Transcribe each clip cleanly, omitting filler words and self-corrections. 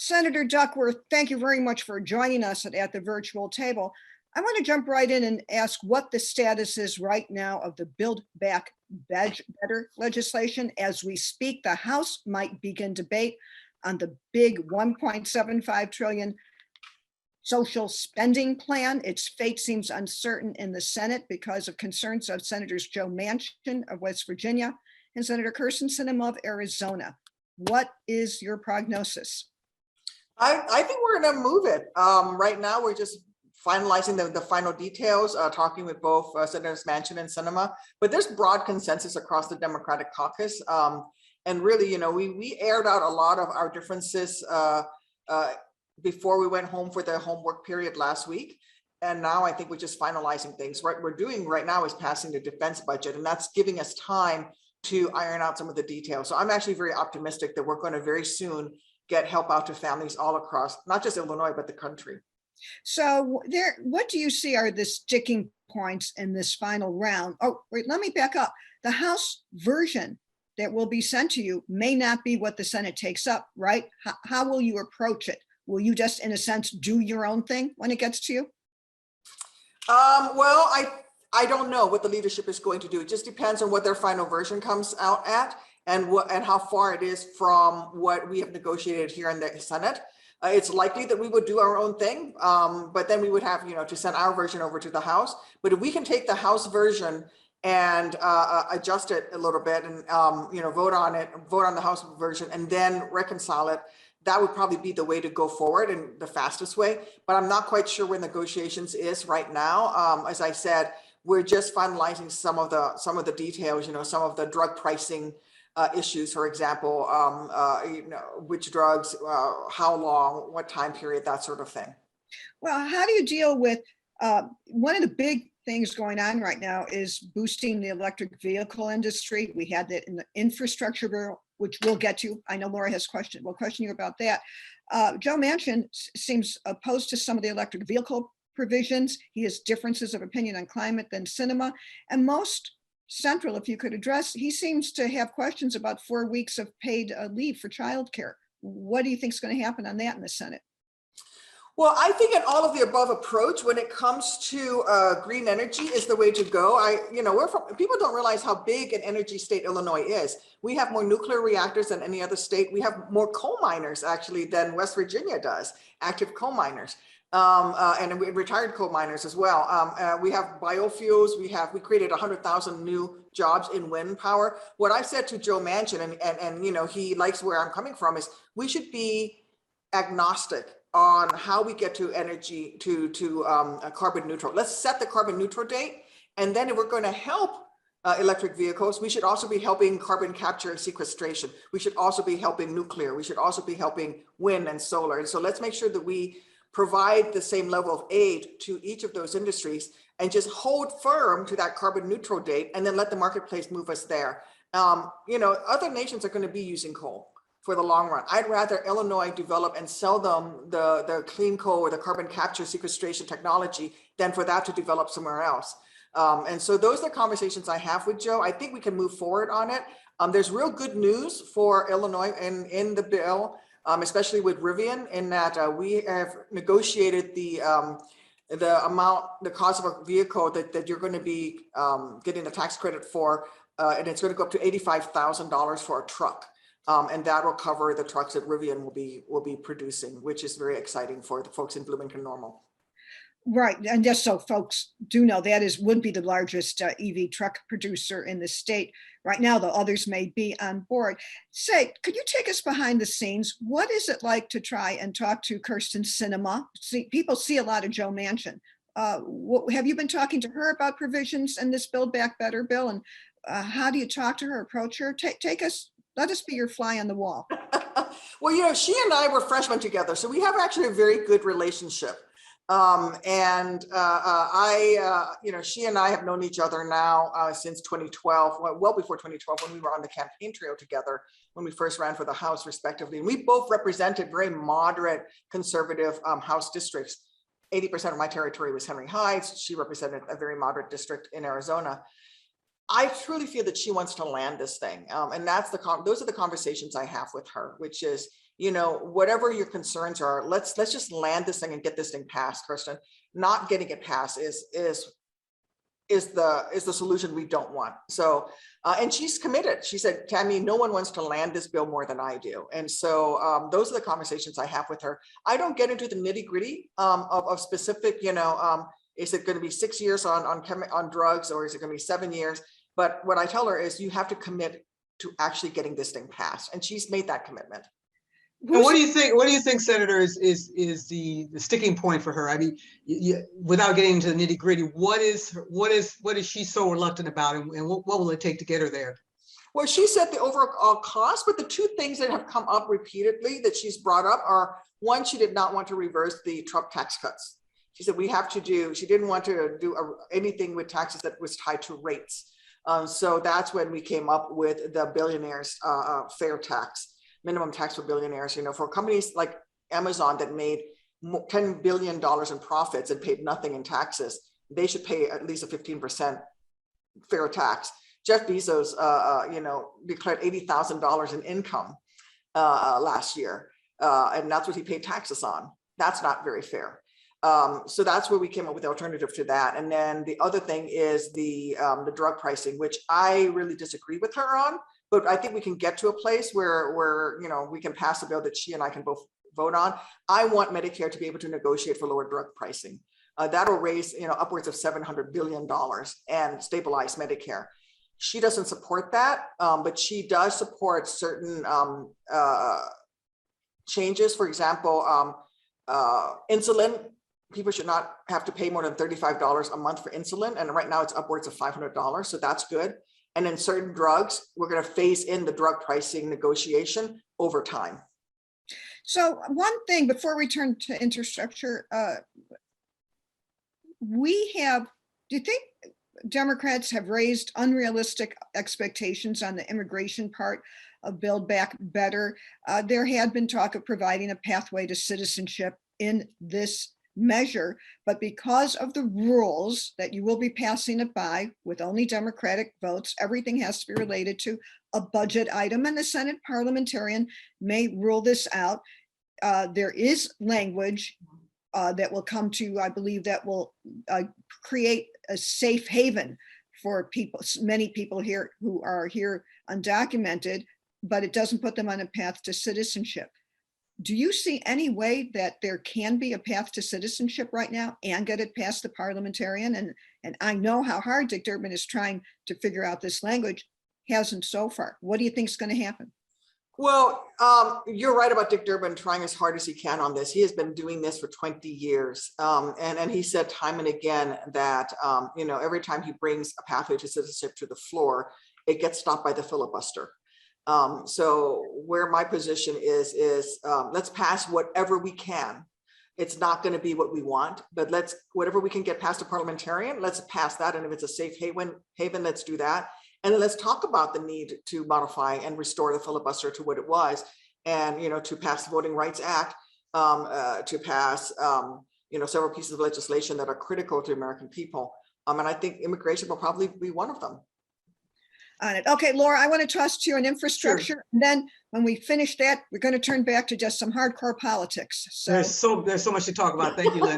Senator Duckworth, thank you very much for joining us at the virtual table. I want to jump right in and ask what the status is right now of the Build Back Better legislation. As we speak, the House might begin debate on the big 1.75 trillion social spending plan. Its fate seems uncertain in the Senate because of concerns of Senators Joe Manchin of West Virginia and Senator Kyrsten Sinema of Arizona. What is your prognosis? I think we're going to move it. Right now, we're just finalizing the final details, talking with both Senators Manchin and Sinema, but there's broad consensus across the Democratic caucus. And really, you know, we aired out a lot of our differences before we went home for the homework period last week. And now I think we're just finalizing things. What we're doing right now is passing the defense budget, and that's giving us time to iron out some of the details. So I'm actually very optimistic that we're going to very soon get help out to families all across, not just Illinois, but the country. So what do you see are the sticking points in this final round? Oh, wait, let me back up. The House version that will be sent to you may not be what the Senate takes up, right? How will you approach it? Will you just, in a sense, do your own thing when it gets to you? Well, I don't know what the leadership is going to do. It just depends on what their final version comes out at and how far it is from what we have negotiated here in the Senate. It's likely that we would do our own thing, but then we would have, you know, to send our version over to the House. But if we can take the House version and adjust it a little bit and, you know, vote on the House version and then reconcile it, that would probably be the way to go forward and the fastest way. But I'm not quite sure where negotiations is right now. As I said, we're just finalizing some of the details, you know, some of the drug pricing issues, for example, you know, which drugs, how long, what time period, that sort of thing. Well, how do you deal with one of the big things going on right now is boosting the electric vehicle industry. We had that in the infrastructure bill, which we'll get to. I know Laura has questions. We'll question you about that. Joe Manchin seems opposed to some of the electric vehicle provisions. He has differences of opinion on climate than Sinema. And most central, if you could address, he seems to have questions about 4 weeks of paid leave for childcare. What do you think is going to happen on that in the Senate? Well, I think an all of the above approach when it comes to green energy is the way to go. People don't realize how big an energy state Illinois is. We have more nuclear reactors than any other state. We have more coal miners actually than West Virginia does, active coal miners. And retired coal miners as well. We have biofuels. We created 100,000 new jobs in wind power. What I said to Joe Manchin, and you know, he likes where I'm coming from, is we should be agnostic on how we get to energy to carbon neutral. Let's set the carbon neutral date, and then if we're going to help electric vehicles, we should also be helping carbon capture and sequestration. We should also be helping nuclear. We should also be helping wind and solar. And so let's make sure that we provide the same level of aid to each of those industries and just hold firm to that carbon neutral date and then let the marketplace move us there. You know, other nations are going to be using coal for the long run. I'd rather Illinois develop and sell them the clean coal or the carbon capture sequestration technology than for that to develop somewhere else. And so those are the conversations I have with Joe. I think we can move forward on it. There's real good news for Illinois in the bill, especially with Rivian, in that we have negotiated the cost of a vehicle that you're going to be getting a tax credit for, and it's going to go up to $85,000 for a truck. And that will cover the trucks that Rivian will be producing, which is very exciting for the folks in Bloomington Normal. Right, and just so folks do know, that would be the largest EV truck producer in the state right now, though others may be on board. Say, could you take us behind the scenes? What is it like to try and talk to Kyrsten Sinema? People see a lot of Joe Manchin. Have you been talking to her about provisions in this Build Back Better bill? And how do you talk to her, approach her? Let us be your fly on the wall. Well, you know, she and I were freshmen together, so we have actually a very good relationship. You know, she and I have known each other now since 2012, well before 2012, when we were on the campaign trail together, when we first ran for the House respectively. And we both represented very moderate conservative House districts. 80% of my territory was Henry Heights. She represented a very moderate district in Arizona. I truly feel that she wants to land this thing. And those are the conversations I have with her, which is, whatever your concerns are, let's just land this thing and get this thing passed, Kristen. Not getting it passed is the solution we don't want. So, and she's committed. She said, Tammy, no one wants to land this bill more than I do. And so those are the conversations I have with her. I don't get into the nitty gritty of specific, is it going to be 6 years on drugs, or is it going to be 7 years? But what I tell her is you have to commit to actually getting this thing passed. And she's made that commitment. And what do you think? What do you think, Senator, is the sticking point for her? I mean, without getting into the nitty gritty, what is she so reluctant about, and what will it take to get her there? Well, she said the overall cost, but the two things that have come up repeatedly that she's brought up are, one, she did not want to reverse the Trump tax cuts. She said she didn't want to do anything with taxes that was tied to rates. So that's when we came up with the billionaires fair tax. Minimum tax for billionaires, for companies like Amazon that made $10 billion in profits and paid nothing in taxes, they should pay at least a 15% fair tax. Jeff Bezos, declared $80,000 in income last year, and that's what he paid taxes on. That's not very fair. So that's where we came up with the alternative to that. And then the other thing is the drug pricing, which I really disagree with her on. But I think we can get to a place where we can pass a bill that she and I can both vote on. I want Medicare to be able to negotiate for lower drug pricing. That'll raise upwards of $700 billion and stabilize Medicare. She doesn't support that, but she does support certain changes. For example, insulin. People should not have to pay more than $35 a month for insulin, and right now it's upwards of $500. So that's good. And then certain drugs, we're going to phase in the drug pricing negotiation over time. So one thing before we turn to infrastructure, do you think Democrats have raised unrealistic expectations on the immigration part of Build Back Better? There had been talk of providing a pathway to citizenship in this measure, but because of the rules that you will be passing it by with only Democratic votes, everything has to be related to a budget item, and the Senate parliamentarian may rule this out. There is language that will come to, I believe, that will create a safe haven for many people here who are here undocumented, but it doesn't put them on a path to citizenship. Do you see any way that there can be a path to citizenship right now and get it past the parliamentarian? And I know how hard Dick Durbin is trying to figure out this language, hasn't so far. What do you think is going to happen? Well, you're right about Dick Durbin trying as hard as he can on this. He has been doing this for 20 years. And he said time and again that, every time he brings a pathway to citizenship to the floor, it gets stopped by the filibuster. So where my position is let's pass whatever we can. It's not going to be what we want, but whatever we can get past a parliamentarian, let's pass that. And if it's a safe haven, let's do that. And then let's talk about the need to modify and restore the filibuster to what it was, and to pass the Voting Rights Act, to pass several pieces of legislation that are critical to American people. And I think immigration will probably be one of them. On it. Okay, Laura, I want to toss to you an infrastructure. Sure. And then when we finish that, we're going to turn back to just some hardcore politics. So there's so much to talk about. Thank you, Lynn.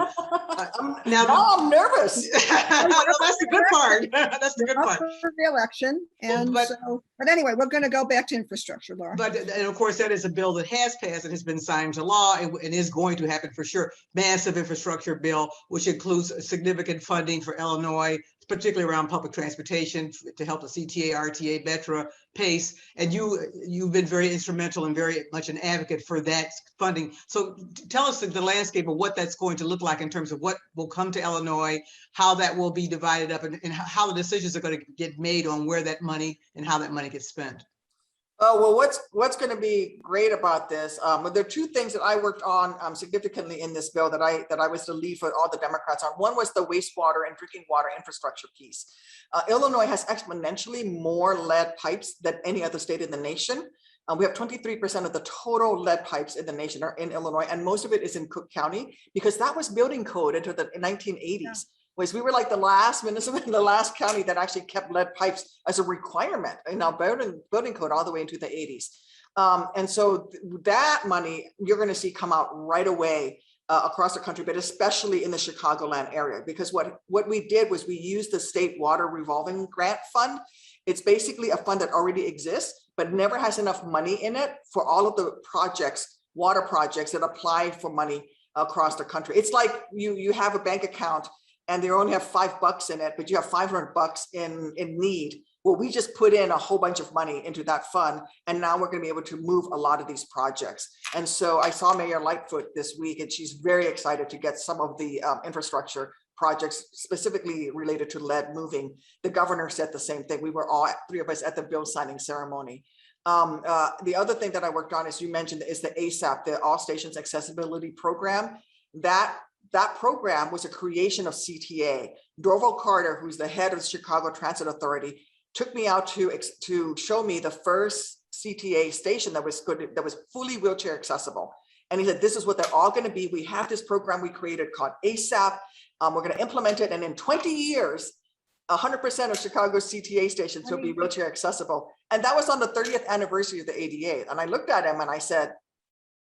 Now I'm nervous. No, that's the good part. That's the good part. For re-election. And but anyway, we're going to go back to infrastructure, Laura. And of course, that is a bill that has passed and has been signed into law and is going to happen for sure. Massive infrastructure bill, which includes significant funding for Illinois, particularly around public transportation to help the CTA, RTA, Metra, PACE. And you've been very instrumental and very much an advocate for that funding. So tell us the landscape of what that's going to look like in terms of what will come to Illinois, how that will be divided up, and how the decisions are going to get made on where that money and how that money gets spent. Oh, well, what's going to be great about this? Well, there are two things that I worked on significantly in this bill that I was the lead for all the Democrats on. One was the wastewater and drinking water infrastructure piece. Illinois has exponentially more lead pipes than any other state in the nation. We have 23% of the total lead pipes in the nation are in Illinois, and most of it is in Cook County because that was building code into the 1980s. Yeah. We were like the last municipality, the last county that actually kept lead pipes as a requirement in our building code all the way into the 80s. And so that money you're going to see come out right away across the country, but especially in the Chicagoland area, because what we did was we used the state water revolving grant fund. It's basically a fund that already exists, but never has enough money in it for all of the projects, water projects that apply for money across the country. It's like you have a bank account and they only have $5 in it, but you have $500 in need. Well, we just put in a whole bunch of money into that fund, and now we're going to be able to move a lot of these projects. And so I saw Mayor Lightfoot this week, and she's very excited to get some of the infrastructure projects specifically related to lead moving. The governor said the same thing. We were all, three of us, at the bill signing ceremony. The other thing that I worked on, as you mentioned, is the ASAP, the All Stations Accessibility Program. That program was a creation of CTA. Dorval Carter, who's the head of the Chicago Transit Authority, took me out to show me the first CTA station that was good, that was fully wheelchair accessible. And he said, this is what they're all going to be. We have this program we created called ASAP. We're going to implement it. And in 20 years, 100% of Chicago's CTA stations will be wheelchair accessible. And that was on the 30th anniversary of the ADA. And I looked at him and I said,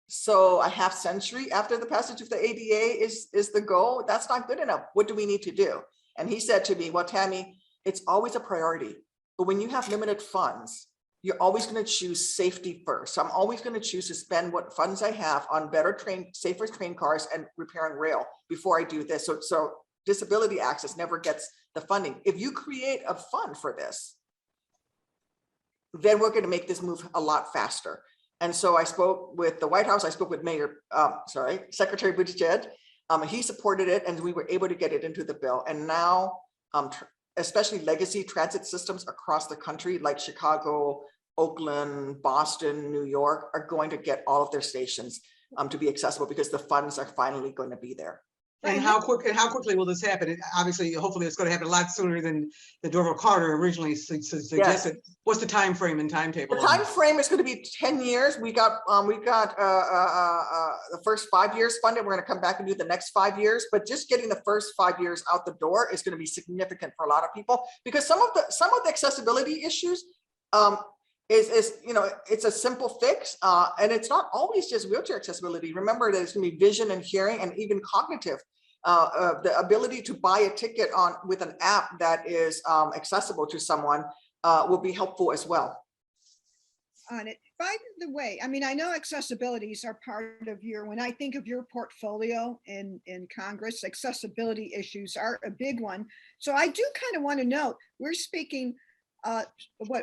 so a half century after the passage of the ADA is the goal? That's not good enough. What do we need to do? And he said to me, well, Tammy, it's always a priority. But when you have limited funds, you're always going to choose safety first. So I'm always going to choose to spend what funds I have on safer train cars and repairing rail before I do this. So disability access never gets the funding. If you create a fund for this, then we're going to make this move a lot faster. And so I spoke with the White House. I spoke with Secretary Buttigieg. He supported it, and we were able to get it into the bill. And now, especially legacy transit systems across the country, like Chicago, Oakland, Boston, New York, are going to get all of their stations to be accessible because the funds are finally going to be there. And how quickly will this happen? Obviously, hopefully, it's going to happen a lot sooner than the Dorval Carter originally suggested. Yes. What's the time frame and timetable? The time frame is going to be 10 years. We got the first 5 years funded. We're going to come back and do the next 5 years. But just getting the first 5 years out the door is going to be significant for a lot of people, because some of the accessibility issues it's a simple fix, and it's not always just wheelchair accessibility. Remember, there's going to be vision and hearing and even cognitive. The ability to buy a ticket with an app that is accessible to someone will be helpful as well. On it. By the way, I mean, I know accessibilities are part of when I think of your portfolio in Congress, accessibility issues are a big one. So I do kind of want to note, we're speaking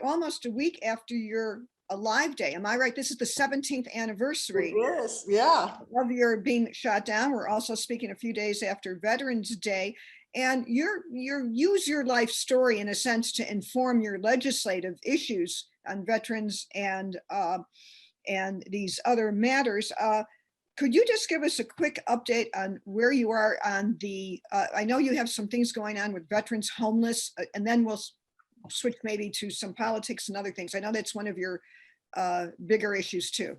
almost a week after your Alive Day. Am I right? This is the 17th anniversary. Yes, yeah. Of your being shot down. We're also speaking a few days after Veterans Day. And you use your life story in a sense to inform your legislative issues on veterans and these other matters. Could you just give us a quick update on where you are on I know you have some things going on with veterans homeless, and then we'll switch maybe to some politics and other things. I know that's one of your bigger issues too.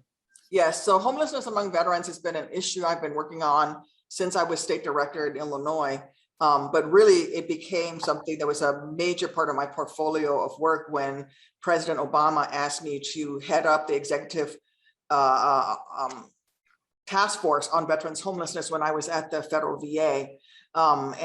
Yes, so homelessness among veterans has been an issue I've been working on since I was state director in Illinois. But really, it became something that was a major part of my portfolio of work when President Obama asked me to head up the executive task force on veterans homelessness when I was at the federal VA. I've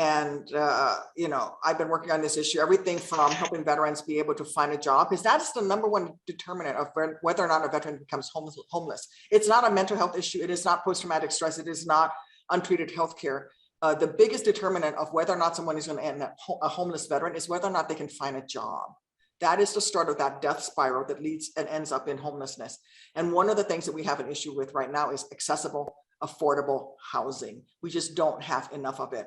been working on this issue, everything from helping veterans be able to find a job, because that's the number one determinant of whether or not a veteran becomes homeless. It's not a mental health issue. It is not post-traumatic stress. It is not untreated healthcare. The biggest determinant of whether or not someone is going to end up a homeless veteran is whether or not they can find a job. That is the start of that death spiral that leads and ends up in homelessness. And one of the things that we have an issue with right now is accessible, affordable housing. We just don't have enough of it.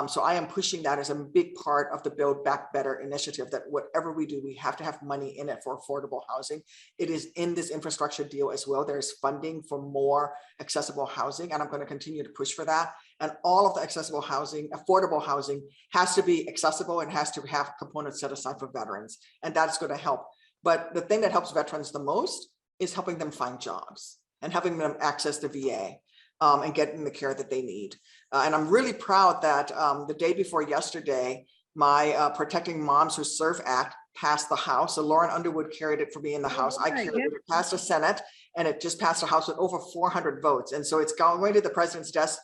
So I am pushing that as a big part of the Build Back Better initiative, that whatever we do, we have to have money in it for affordable housing. It is in this infrastructure deal as well. There's funding for more accessible housing, and I'm going to continue to push for that. And all of the accessible housing, affordable housing, has to be accessible and has to have components set aside for veterans. And that's going to help. But the thing that helps veterans the most is helping them find jobs and having them access the VA. And getting the care that they need. And I'm really proud that the day before yesterday, my Protecting Moms Who Serve Act passed the House. So Lauren Underwood carried it for me in the House. I carried it past the Senate, and it just passed the House with over 400 votes. And so it's going to the president's desk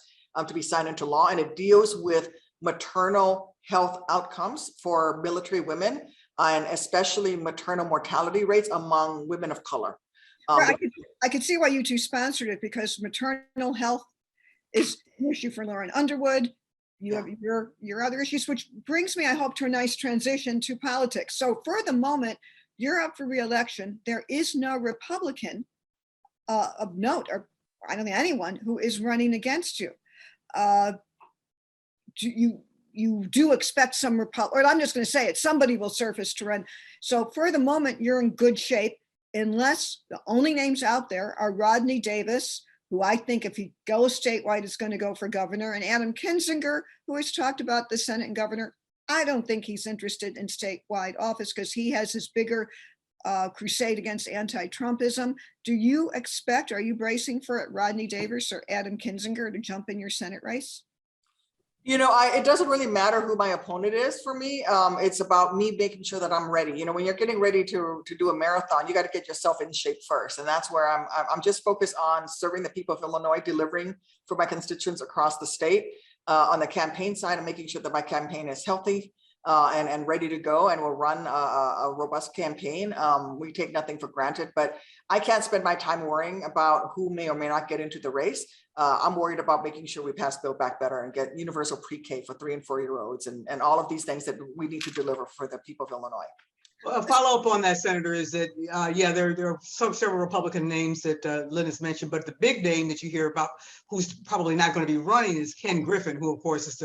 to be signed into law, and it deals with maternal health outcomes for military women, and especially maternal mortality rates among women of color. I could see why you two sponsored it, because maternal health is an issue for Lauren Underwood. You have your other issues, which brings me, I hope, to a nice transition to politics. So for the moment, you're up for re-election. There is no Republican of note, or I don't think anyone, who is running against you. You do expect some Republican, or I'm just going to say it, somebody will surface to run. So for the moment, you're in good shape, unless the only names out there are Rodney Davis, who I think if he goes statewide is going to go for governor, and Adam Kinzinger, who has talked about the Senate and governor. I don't think he's interested in statewide office because he has this bigger crusade against anti-Trumpism. Do you expect, are you bracing for Rodney Davis or Adam Kinzinger to jump in your Senate race? You know, it doesn't really matter who my opponent is for me. It's about me making sure that I'm ready. You know, when you're getting ready to do a marathon, you got to get yourself in shape first. And that's where I'm just focused on serving the people of Illinois, delivering for my constituents across the state. On the campaign side, and making sure that my campaign is healthy and ready to go, and we'll run a robust campaign. We take nothing for granted, but I can't spend my time worrying about who may or may not get into the race. I'm worried about making sure we pass Build Back Better and get universal pre-K for 3- and 4-year-olds, and all of these things that we need to deliver for the people of Illinois. A follow-up on that, Senator, is that, there are several Republican names that Lynn has mentioned, but the big name that you hear about, who's probably not going to be running, is Ken Griffin, who, of course, is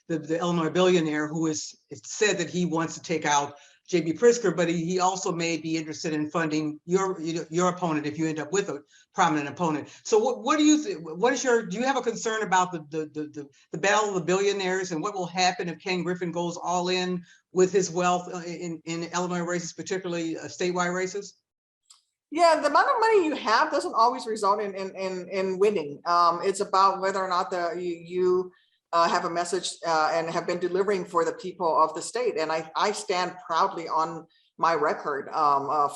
the Illinois billionaire who has said that he wants to take out J.B. Pritzker, but he also may be interested in funding your opponent if you end up with a prominent opponent. So what do you think? Do you have a concern about the battle of the billionaires, and what will happen if Ken Griffin goes all in with his wealth in Illinois races, particularly statewide races? Yeah, the amount of money you have doesn't always result in winning. It's about whether or not you have a message and have been delivering for the people of the state. And I stand proudly on my record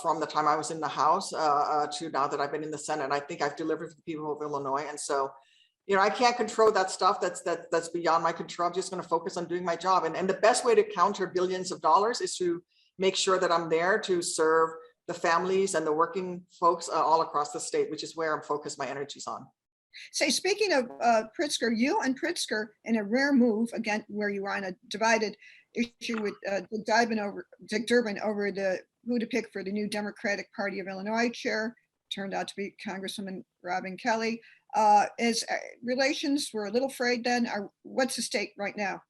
from the time I was in the House to now that I've been in the Senate. I think I've delivered for the people of Illinois. And so, you know, I can't control that stuff that's beyond my control. I'm just going to focus on doing my job. And the best way to counter billions of dollars is to make sure that I'm there to serve the families and the working folks all across the state, which is where I'm focused my energies on. Say, speaking of Pritzker, you and Pritzker, in a rare move, again, where you were on a divided issue with Dick Durbin over who to pick for the new Democratic Party of Illinois chair, turned out to be Congresswoman Robin Kelly. Relations were a little frayed then. What's the state right now?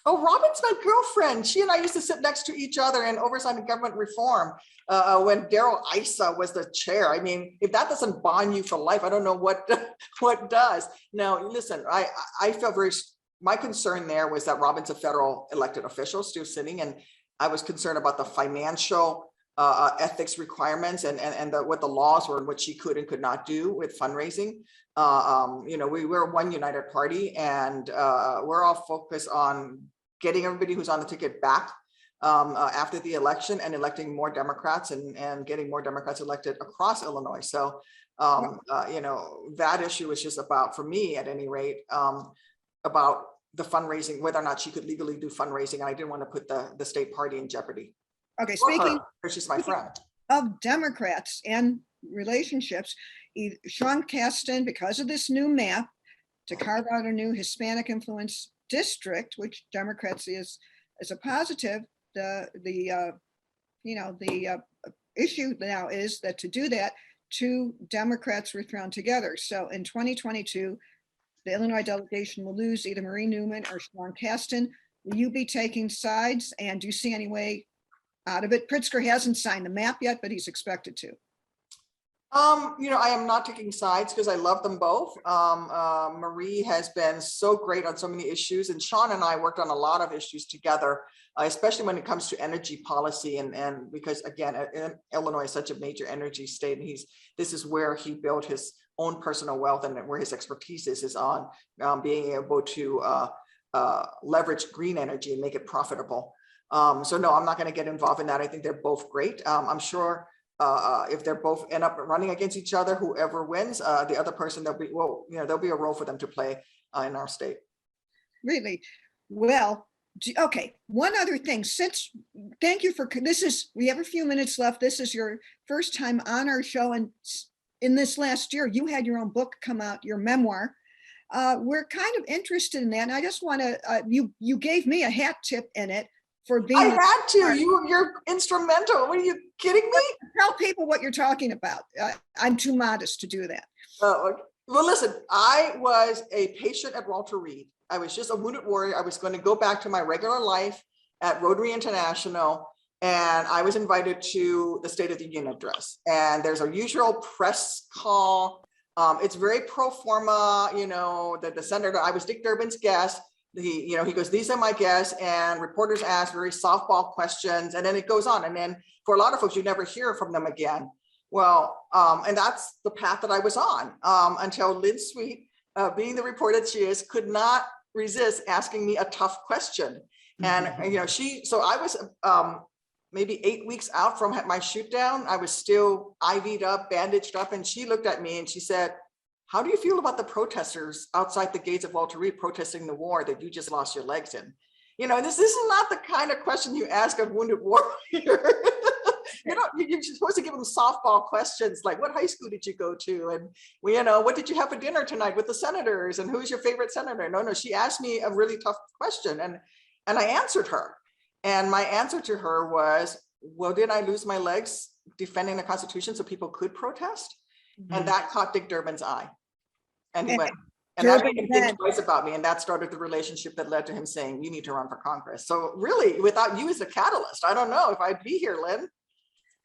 Oh, Robin's my girlfriend. She and I used to sit next to each other in oversight and government reform when Darrell Issa was the chair. I mean, if that doesn't bond you for life, I don't know what does. Now, listen, I felt my concern there was that Robin's a federal elected official still sitting, and I was concerned about the financial ethics requirements and what the laws were and what she could and could not do with fundraising. You know, we're one united party, and we're all focused on getting everybody who's on the ticket back after the election and electing more Democrats and getting more Democrats elected across Illinois. So, you know, that issue is just about, for me at any rate, about the fundraising, whether or not she could legally do fundraising. And I didn't want to put the state party in jeopardy. Okay, speaking she's my friend. Of Democrats and relationships, Sean Casten, because of this new map to carve out a new Hispanic influence district, which Democrats is a positive, the issue now is that to do that, 2 Democrats were thrown together. So in 2022, the Illinois delegation will lose either Marie Newman or Sean Casten. Will you be taking sides, and do you see any way out of it? Pritzker hasn't signed the map yet, but he's expected to. You know, I am not taking sides because I love them both. Marie has been so great on so many issues, and Sean and I worked on a lot of issues together, especially when it comes to energy policy, and because again, Illinois is such a major energy state, and this is where he built his own personal wealth, and where his expertise is on being able to leverage green energy and make it profitable. So no, I'm not going to get involved in that. I think they're both great. I'm sure if they're both end up running against each other, whoever wins, the other person, there'll be a role for them to play in our state. Really? Well, okay, one other thing, thank you for, we have a few minutes left. This is your first time on our show, and in this last year, you had your own book come out, your memoir. We're kind of interested in that, and I just want to, you gave me a hat tip in it for being— I had to, you're instrumental. What, are you kidding me? Tell people what you're talking about. I'm too modest to do that. Okay. Well, listen, I was a patient at Walter Reed. I was just a wounded warrior. I was going to go back to my regular life at Rotary International, and I was invited to the State of the Union address. And there's a usual press call. It's very pro forma, the senator, I was Dick Durbin's guest. He goes, these are my guests, and reporters ask very softball questions, and then it goes on. And then for a lot of folks, you never hear from them again. Well, and that's the path that I was on until Lynn Sweet, being the reporter that she is, could not resist asking me a tough question. And, so I was maybe 8 weeks out from my shoot down. I was still IV'd up, bandaged up, and she looked at me and she said, how do you feel about the protesters outside the gates of Walter Reed protesting the war that you just lost your legs in? This is not the kind of question you ask a wounded warrior. You're supposed to give them softball questions like, what high school did you go to? And, what did you have for dinner tonight with the senators? And who's your favorite senator? No, she asked me a really tough question, and I answered her. And my answer to her was, well, did I lose my legs defending the Constitution so people could protest? Mm-hmm. And that caught Dick Durbin's eye. And he went, and that made him think twice about me. And that started the relationship that led to him saying, you need to run for Congress. So really, without you as a catalyst, I don't know if I'd be here, Lynn.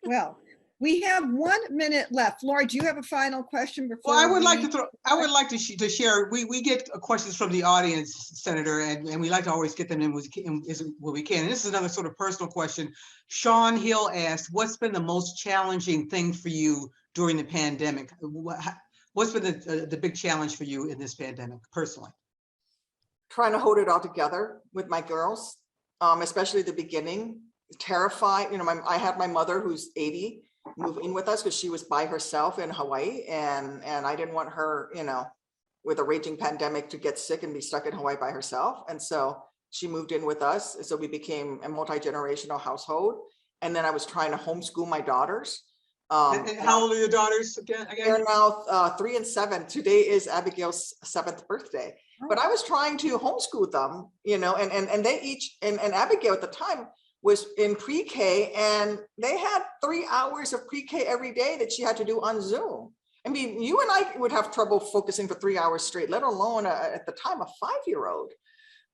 Well, we have 1 minute left. Laura, do you have a final question before? Well, I would like to share. We get questions from the audience, Senator, and we like to always get them in where we can. And this is another sort of personal question. Sean Hill asked, what's been the most challenging thing for you during the pandemic? What's been the big challenge for you in this pandemic, personally? Trying to hold it all together with my girls, especially the beginning. Terrified. I had my mother, who's 80, move in with us because she was by herself in Hawaii, and I didn't want her, with a raging pandemic, to get sick and be stuck in Hawaii by herself. And so she moved in with us. So we became a multi-generational household. And then I was trying to homeschool my daughters. And how old are your daughters again? They're now 3 and 7. Today is Abigail's 7th birthday. But I was trying to homeschool them, and they each, and Abigail at the time was in pre-K, and they had 3 hours of pre-K every day that she had to do on Zoom. I mean, you and I would have trouble focusing for 3 hours straight, let alone at the time a 5-year-old.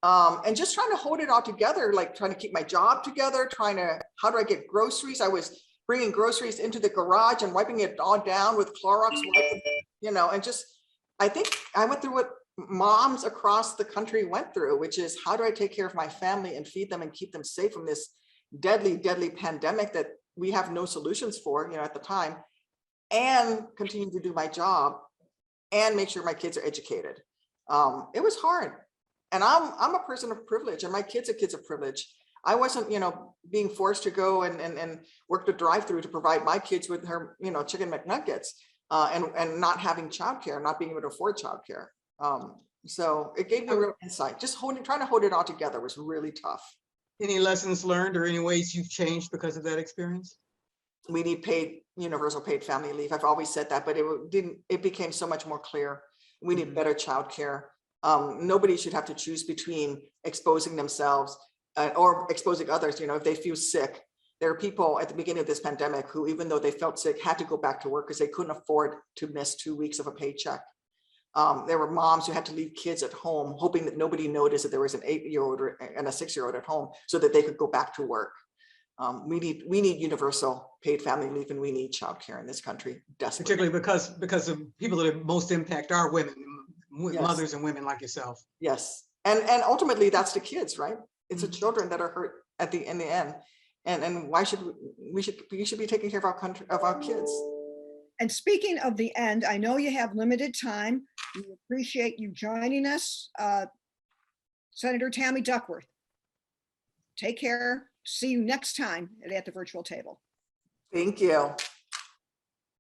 And just trying to hold it all together, like trying to keep my job together, how do I get groceries? I was bringing groceries into the garage and wiping it all down with Clorox wipes, and just, I think I went through what moms across the country went through, which is, how do I take care of my family and feed them and keep them safe from this deadly, deadly pandemic that we have no solutions for, at the time, and continue to do my job and make sure my kids are educated. It was hard. And I'm a person of privilege, and my kids are kids of privilege. I wasn't, being forced to go and work the drive-through to provide my kids with her, chicken McNuggets, and not having childcare, not being able to afford childcare. So it gave me real insight. Just trying to hold it all together was really tough. Any lessons learned or any ways you've changed because of that experience? We need universal paid family leave. I've always said that, but it became so much more clear. We need better childcare. Nobody should have to choose between exposing themselves or exposing others. If they feel sick. There are people at the beginning of this pandemic who, even though they felt sick, had to go back to work because they couldn't afford to miss 2 weeks of a paycheck. There were moms who had to leave kids at home, hoping that nobody noticed that there was an 8-year-old and a 6-year-old at home so that they could go back to work. We need universal paid family leave, and we need childcare in this country desperately. Particularly because of people that are most impact are women, Yes. mothers and women like yourself. Yes, and ultimately that's the kids, right? It's the children that are hurt in the end. And why should we should be taking care of our kids. And speaking of the end, I know you have limited time. We appreciate you joining us. Senator Tammy Duckworth, take care. See you next time at the virtual table. Thank you.